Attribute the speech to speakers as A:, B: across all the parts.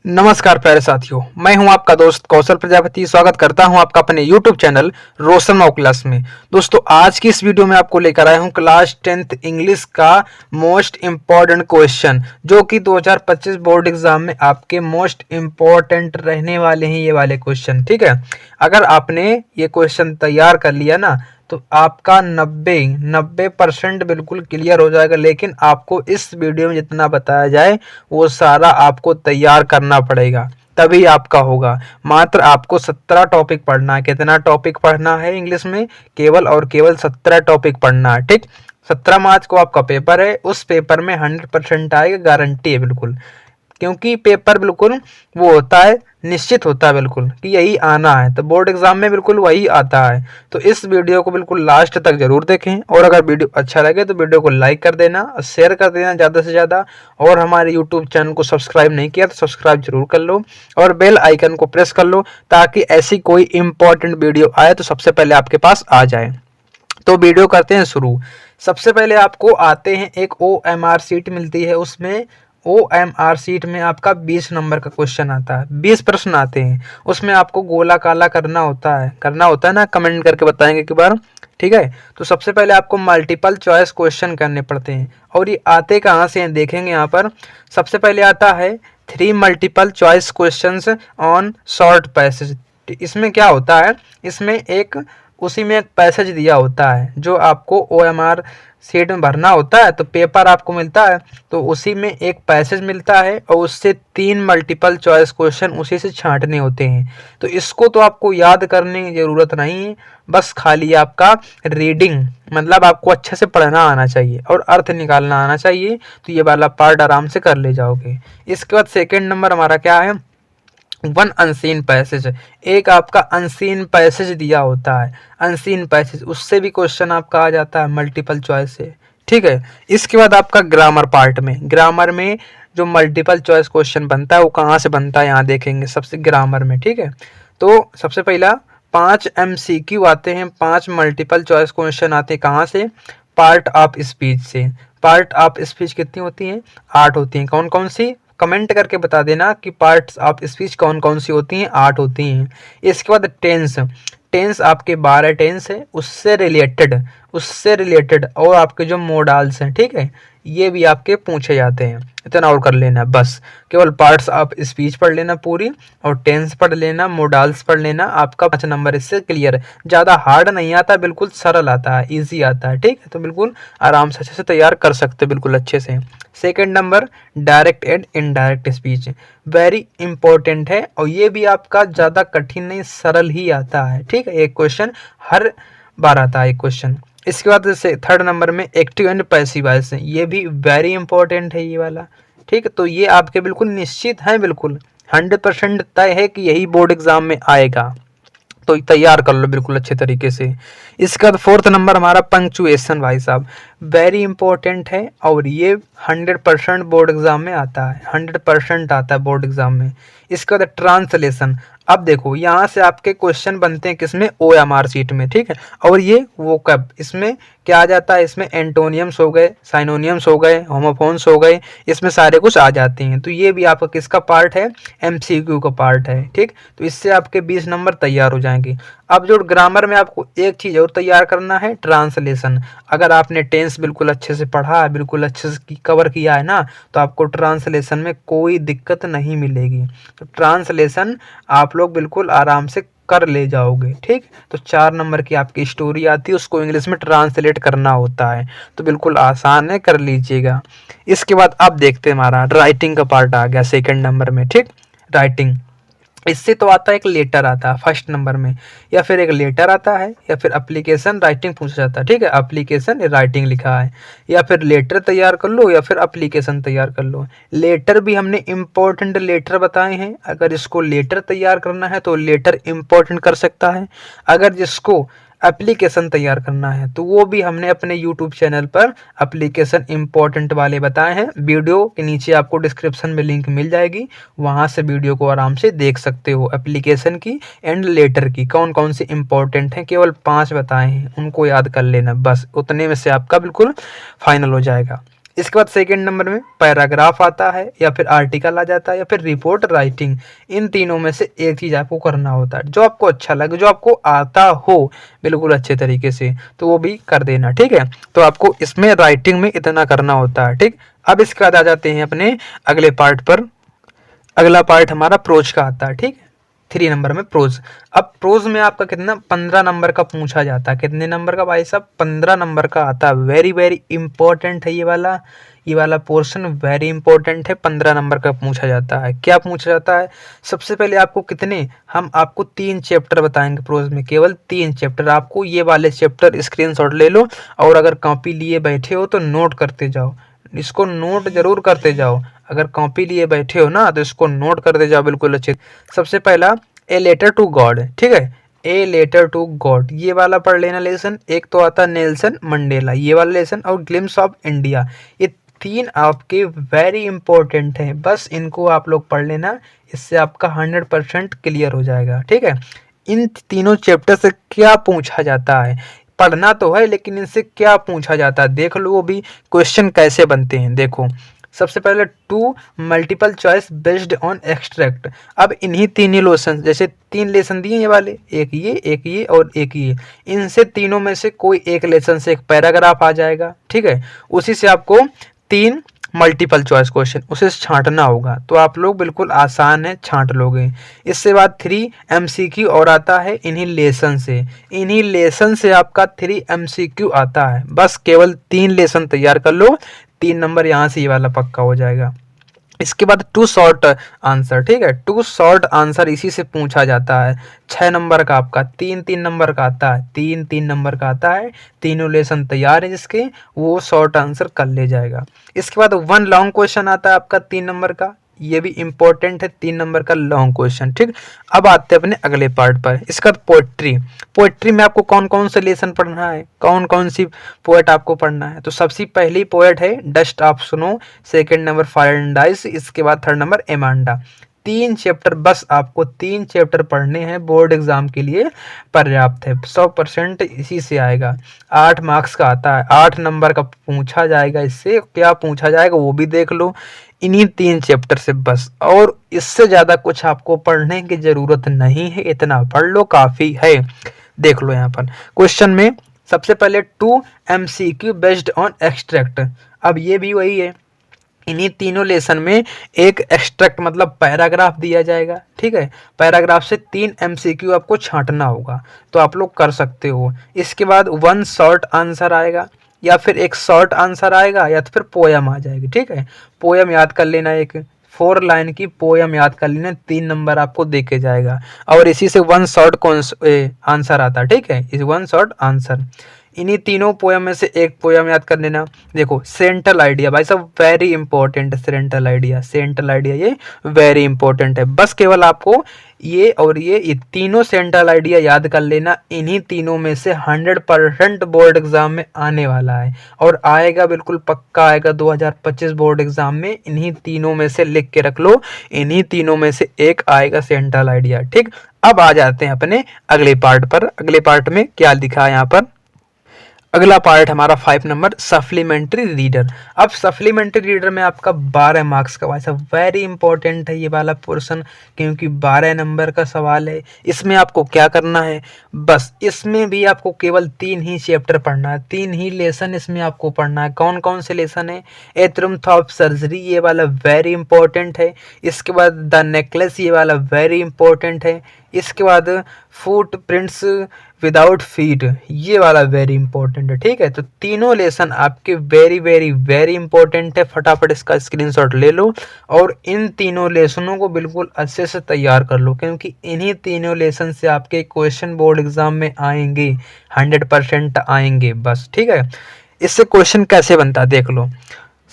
A: नमस्कार प्यारे साथियों, मैं हूं आपका दोस्त कौशल प्रजापति। स्वागत करता हूं आपका अपने YouTube चैनल रोशन मॉक क्लास में। दोस्तों, आज की इस वीडियो में आपको लेकर आया हूं क्लास 10th इंग्लिश का मोस्ट इम्पॉर्टेंट क्वेश्चन, जो कि 2025 बोर्ड एग्जाम में आपके मोस्ट इम्पॉर्टेंट रहने वाले हैं ये वाले क्वेश्चन। ठीक है, अगर आपने ये क्वेश्चन तैयार कर लिया ना तो आपका 90% बिल्कुल क्लियर हो जाएगा। लेकिन आपको इस वीडियो में जितना बताया जाए वो सारा आपको तैयार करना पड़ेगा, तभी आपका होगा। मात्र आपको 17 टॉपिक पढ़ना है। कितना टॉपिक पढ़ना है इंग्लिश में? केवल और केवल 17 टॉपिक पढ़ना है। ठीक, 17 मार्च को आपका पेपर है। उस पेपर में 100% आएगा, गारंटी है बिल्कुल। क्योंकि पेपर बिल्कुल वो होता है, निश्चित होता है बिल्कुल कि यही आना है, तो बोर्ड एग्जाम में बिल्कुल वही आता है। तो इस वीडियो को बिल्कुल लास्ट तक जरूर देखें, और अगर वीडियो अच्छा लगे तो वीडियो को लाइक कर देना, शेयर कर देना ज़्यादा से ज़्यादा। और हमारे यूट्यूब चैनल को सब्सक्राइब नहीं किया तो सब्सक्राइब जरूर कर लो, और बेल आइकन को प्रेस कर लो, ताकि ऐसी कोई इंपॉर्टेंट वीडियो आए तो सबसे पहले आपके पास आ जाए। तो वीडियो करते हैं शुरू। सबसे पहले आपको आते हैं, एक OMR सीट मिलती है, उसमें OMR सीट में आपका 20 नंबर का क्वेश्चन आता है। 20 प्रश्न आते हैं, उसमें आपको गोला काला करना होता है ना। कमेंट करके बताएंगे एक बार, ठीक है। तो सबसे पहले आपको मल्टीपल चॉइस क्वेश्चन करने पड़ते हैं, और ये आते कहाँ से हैं देखेंगे यहाँ पर। सबसे पहले आता है 3 multiple choice questions on short passage. इसमें क्या होता है, इसमें उसी में एक पैसेज दिया होता है जो आपको OMR सीट में भरना होता है। तो पेपर आपको मिलता है, तो उसी में एक पैसेज मिलता है, और उससे 3 मल्टीपल चॉइस क्वेश्चन उसी से छांटने होते हैं। तो इसको तो आपको याद करने की ज़रूरत नहीं है, बस खाली आपका रीडिंग, मतलब आपको अच्छे से पढ़ना आना चाहिए और अर्थ निकालना आना चाहिए। तो ये वाला पार्ट आराम से कर ले जाओगे। इसके बाद सेकेंड नंबर हमारा क्या है, 1 अनसीन पैसेज। एक आपका अनसीन पैसेज दिया होता है, अनसीन पैसेज, उससे भी क्वेश्चन आपका आ जाता है मल्टीपल चॉइस से। ठीक है। इसके बाद आपका ग्रामर पार्ट में, ग्रामर में जो मल्टीपल चॉइस क्वेश्चन बनता है वो कहाँ से बनता है यहाँ देखेंगे, सबसे ग्रामर में। ठीक है, तो सबसे पहला 5 MCQ आते हैं, 5 मल्टीपल चॉइस क्वेश्चन आते हैं कहाँ से, पार्ट ऑफ स्पीच से। पार्ट ऑफ स्पीच कितनी होती हैं? 8 होती हैं। कौन कौन सी? कमेंट करके बता देना कि पार्ट्स ऑफ स्पीच कौन कौन सी होती हैं। 8 होती हैं। इसके बाद टेंस, टेंस आपके 12 टेंस है, उससे रिलेटेड और आपके जो मोडाल्स हैं, ठीक है, ये भी आपके पूछे जाते हैं। इतना और कर लेना, बस केवल पार्ट्स ऑफ स्पीच पढ़ लेना पूरी, और टेंस पढ़ लेना, मोडाल्स पढ़ लेना, आपका 5 नंबर इससे क्लियर है। ज़्यादा हार्ड नहीं आता, बिल्कुल सरल आता है, इजी आता है। ठीक है, तो बिल्कुल आराम से अच्छे से तैयार कर सकते बिल्कुल अच्छे से। Second number direct and indirect speech, very important है, और ये भी आपका ज़्यादा कठिन नहीं, सरल ही आता है। ठीक है, एक क्वेश्चन हर बार आता है एक क्वेश्चन। इसके बाद से थर्ड नंबर में एक्टिव एंड पैसिव वॉइस, ये भी वेरी इंपॉर्टेंट है ये वाला। ठीक है, तो ये आपके बिल्कुल निश्चित है, बिल्कुल 100% तय है कि यही बोर्ड एग्जाम में आएगा, तो तैयार कर लो बिल्कुल अच्छे तरीके से। इसके बाद फोर्थ नंबर हमारा पंक्चुएशन, भाई साहब वेरी इंपॉर्टेंट है, और ये 100% बोर्ड एग्जाम में आता है, 100% आता है बोर्ड एग्जाम में। इसके बाद ट्रांसलेशन, अब देखो यहाँ से आपके क्वेश्चन बनते हैं किसमें, OMR सीट में। ठीक है, और ये वो कब, इसमें क्या आ जाता है, इसमें एंटोनियम्स हो गए, साइनोनियम्स हो गए, होमोफोन्स हो गए, इसमें सारे कुछ आ जाते हैं। तो ये भी आपका किसका पार्ट है, MCQ का पार्ट है। ठीक, तो इससे आपके 20 नंबर तैयार हो जाएंगे। अब जो ग्रामर में आपको एक चीज़ और तैयार करना है, ट्रांसलेशन। अगर आपने टेंस बिल्कुल अच्छे से पढ़ा है, बिल्कुल अच्छे से कवर किया है ना, तो आपको ट्रांसलेशन में कोई दिक्कत नहीं मिलेगी। तो ट्रांसलेशन आप लोग बिल्कुल आराम से कर ले जाओगे। ठीक, तो 4 नंबर की आपकी स्टोरी आती है, उसको इंग्लिश में ट्रांसलेट करना होता है, तो बिल्कुल आसान है, कर लीजिएगा। इसके बाद अब देखते हैं हमारा राइटिंग का पार्ट आ गया सेकंड नंबर में। ठीक, राइटिंग, इससे तो आता है एक लेटर आता है फर्स्ट नंबर में, या फिर एक लेटर आता है, या फिर एप्लीकेशन राइटिंग पूछा जाता है। ठीक है, एप्लीकेशन राइटिंग लिखा है, या फिर लेटर तैयार कर लो, या फिर एप्लीकेशन तैयार कर लो। लेटर भी हमने इम्पोर्टेंट लेटर बताए हैं, अगर इसको लेटर तैयार करना है तो लेटर इम्पोर्टेंट कर सकता है। अगर जिसको एप्लीकेशन तैयार करना है तो वो भी हमने अपने यूट्यूब चैनल पर एप्लीकेशन इम्पोर्टेंट वाले बताए हैं। वीडियो के नीचे आपको डिस्क्रिप्शन में लिंक मिल जाएगी, वहाँ से वीडियो को आराम से देख सकते हो। एप्लीकेशन की एंड लेटर की कौन कौन सी इम्पोर्टेंट हैं, केवल 5 बताए हैं, उनको याद कर लेना, बस उतने में से आपका बिल्कुल फाइनल हो जाएगा। इसके बाद सेकंड नंबर में पैराग्राफ आता है, या फिर आर्टिकल आ जाता है, या फिर रिपोर्ट राइटिंग। इन तीनों में से एक चीज़ आपको करना होता है, जो आपको अच्छा लगे, जो आपको आता हो बिल्कुल अच्छे तरीके से, तो वो भी कर देना, ठीक है। तो आपको इसमें राइटिंग में इतना करना होता है, ठीक। अब इसके बाद आ जाते हैं अपने अगले पार्ट पर। अगला पार्ट हमारा प्रोज का आता है, ठीक है। 3 नंबर में प्रोज। अब प्रोज में आपका कितना 15 नंबर का पूछा जाता है। कितने नंबर का भाई साहब? 15 नंबर का आता है। वेरी वेरी इंपॉर्टेंट है ये वाला पोर्शन वेरी इंपॉर्टेंट है। 15 नंबर का पूछा जाता है। क्या पूछा जाता है? सबसे पहले आपको कितने, हम आपको 3 चैप्टर बताएंगे प्रोज में, केवल 3 चैप्टर। आपको ये वाले चैप्टर स्क्रीनशॉट ले लो, और अगर कॉपी लिए बैठे हो तो नोट करते जाओ, इसको नोट जरूर करते जाओ। अगर कॉपी लिए बैठे हो ना तो इसको नोट करते जाओ बिल्कुल अच्छे। सबसे पहला ए लेटर टू गॉड, ठीक है। ए लेटर टू गॉड ये वाला पढ़ लेना लेसन। एक तो आता नेल्सन मंडेला ये वाला लेसन, और ग्लिम्स ऑफ इंडिया। ये 3 आपके वेरी इंपॉर्टेंट हैं, बस इनको आप लोग पढ़ लेना, इससे आपका 100% क्लियर हो जाएगा, ठीक है। इन तीनों चैप्टर से क्या पूछा जाता है पढ़ना तो है, लेकिन इनसे क्या पूछा जाता है देख लो, वो भी क्वेश्चन कैसे बनते हैं देखो। सबसे पहले 2 multiple choice based on extract. अब इन्हीं 3 लेसन, जैसे 3 लेसन दिए ये वाले, एक ये और एक ये, इनसे तीनों में से कोई एक लेसन से एक पैराग्राफ आ जाएगा, ठीक है। उसी से आपको 3 मल्टीपल चॉइस क्वेश्चन उसे छांटना होगा, तो आप लोग बिल्कुल आसान है, छांट लोगे। इससे बाद 3 MCQ और आता है इन्हीं लेसन से आपका 3 MCQ आता है। बस केवल 3 लेसन तैयार कर लो, 3 नंबर यहाँ से ये वाला पक्का हो जाएगा। इसके बाद 2 शॉर्ट आंसर, ठीक है। 2 शॉर्ट आंसर इसी से पूछा जाता है। 6 नंबर का आपका 3 नंबर का आता है, 3 नंबर का आता है। तीनों लेसन तैयार है जिसके, वो शॉर्ट आंसर कर ले जाएगा। इसके बाद 1 लॉन्ग क्वेश्चन आता है आपका 3 नंबर का, ये भी इंपॉर्टेंट है, 3 नंबर का लॉन्ग क्वेश्चन, ठीक। अब आते हैं अपने अगले पार्ट पर। इसका पोएट्री में आपको कौन कौन से लेसन पढ़ना है, कौन कौन सी पोएट आपको पढ़ना है। तो सबसे पहली पोएट है dust of snow, second number fire and ice, इसके बाद थर्ड नंबर एमांडा। 3 चैप्टर, बस आपको 3 चैप्टर पढ़ने हैं, बोर्ड एग्जाम के लिए पर्याप्त है। 100% इसी से आएगा। 8 मार्क्स का आता है, 8 नंबर का पूछा जाएगा। इससे क्या पूछा जाएगा वो भी देख लो, इन्हीं 3 चैप्टर से बस, और इससे ज़्यादा कुछ आपको पढ़ने की ज़रूरत नहीं है, इतना पढ़ लो काफ़ी है। देख लो यहाँ पर क्वेश्चन में सबसे पहले 2 MCQ बेस्ड ऑन एक्सट्रैक्ट। अब ये भी वही है, इन्हीं तीनों लेसन में एक एक्सट्रैक्ट मतलब पैराग्राफ दिया जाएगा, ठीक है। पैराग्राफ से 3 MCQ आपको छांटना होगा, तो आप लोग कर सकते हो। इसके बाद 1 शॉर्ट आंसर आएगा, या फिर एक शॉर्ट आंसर आएगा, या तो फिर पोयम आ जाएगी, ठीक है। पोयम याद कर लेना, एक 4 लाइन की पोयम याद कर लेना, 3 नंबर आपको देके जाएगा। और इसी से 1 शॉर्ट आंसर आता, ठीक है, इस 1 शॉर्ट आंसर। इन्हीं तीनों पोयम में से एक पोयम याद कर लेना। देखो सेंट्रल आइडिया भाई साहब वेरी इंपॉर्टेंट है, सेंट्रल आइडिया ये वेरी इंपॉर्टेंट है। बस केवल आपको ये और ये तीनों सेंट्रल आइडिया याद कर लेना। इन्हीं तीनों में से 100% बोर्ड एग्जाम में आने वाला है, और आएगा बिल्कुल पक्का आएगा 2025 बोर्ड एग्जाम में। इन्हीं तीनों में से लिख के रख लो, इन्हीं तीनों में से एक आएगा सेंट्रल आइडिया, ठीक। अब आ जाते हैं अपने अगले पार्ट पर। अगले पार्ट में क्या लिखा है यहाँ पर, अगला पार्ट हमारा 5 नंबर सप्लीमेंट्री रीडर। अब सप्लीमेंट्री रीडर में आपका 12 मार्क्स का वैसा वेरी इंपॉर्टेंट है ये वाला पोर्शन, क्योंकि 12 नंबर का सवाल है। इसमें आपको क्या करना है, बस इसमें भी आपको केवल 3 ही चैप्टर पढ़ना है, 3 ही लेसन इसमें आपको पढ़ना है। कौन कौन से लेसन है, ए ट्रुथ ऑफ सर्जरी ये वाला वेरी इंपॉर्टेंट है। इसके बाद द नेकलेस ये वाला वेरी इंपॉर्टेंट है। इसके बाद फुट प्रिंट्स विदाउट फीट ये वाला वेरी इंपॉर्टेंट है, ठीक है। तो तीनों लेसन आपके वेरी वेरी वेरी इंपॉर्टेंट है। फटाफट इसका स्क्रीनशॉट ले लो, और इन तीनों लेसनों को बिल्कुल अच्छे से तैयार कर लो, क्योंकि इन्हीं तीनों लेसन से आपके क्वेश्चन बोर्ड एग्जाम में आएंगे, 100% आएंगे बस, ठीक है। इससे क्वेश्चन कैसे बनता है देख लो।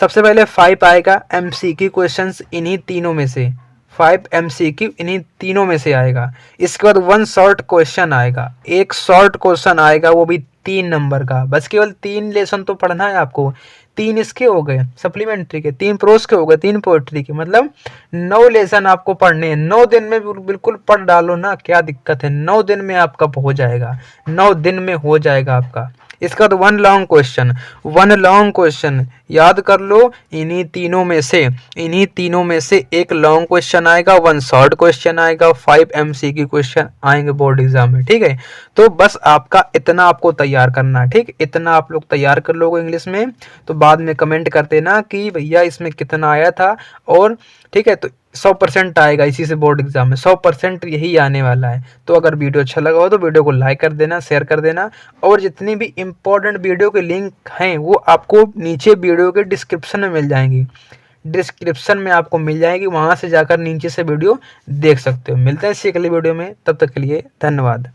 A: सबसे पहले 5 आएगा MCQ क्वेश्चंस इन्हीं तीनों में से, 5 MCQ इन्हीं तीनों में से आएगा। इसके बाद 1 शॉर्ट क्वेश्चन आएगा, एक शॉर्ट क्वेश्चन आएगा, वो भी 3 नंबर का। बस केवल 3 लेसन तो पढ़ना है आपको। 3 इसके हो गए सप्लीमेंट्री के, 3 प्रोज के हो गए, 3 पोएट्री के, मतलब 9 लेसन आपको पढ़ने हैं। 9 दिन में बिल्कुल पढ़ डालो ना, क्या दिक्कत है, 9 दिन में आपका हो जाएगा, 9 दिन में हो जाएगा आपका। इसका तो वन लॉन्ग क्वेश्चन याद कर लो। इन्हीं तीनों में से एक लॉन्ग क्वेश्चन आएगा, वन शॉर्ट क्वेश्चन आएगा, 5 MCQ क्वेश्चन आएंगे बोर्ड एग्जाम में, ठीक है। तो बस आपका इतना आपको तैयार करना है, ठीक। इतना आप लोग तैयार कर लोगे इंग्लिश में, तो बाद में कमेंट कर देना कि भैया इसमें कितना आया था, और ठीक है। तो 100% आएगा इसी से बोर्ड एग्जाम में, 100% यही आने वाला है। तो अगर वीडियो अच्छा लगा हो तो वीडियो को लाइक कर देना, शेयर कर देना, और जितनी भी इम्पोर्टेंट वीडियो के लिंक हैं वो आपको नीचे वीडियो के डिस्क्रिप्शन में मिल जाएंगी। डिस्क्रिप्शन में आपको मिल जाएगी, वहां से जाकर नीचे से वीडियो देख सकते हो। मिलते हैं इसी अगली वीडियो में, तब तक के लिए धन्यवाद।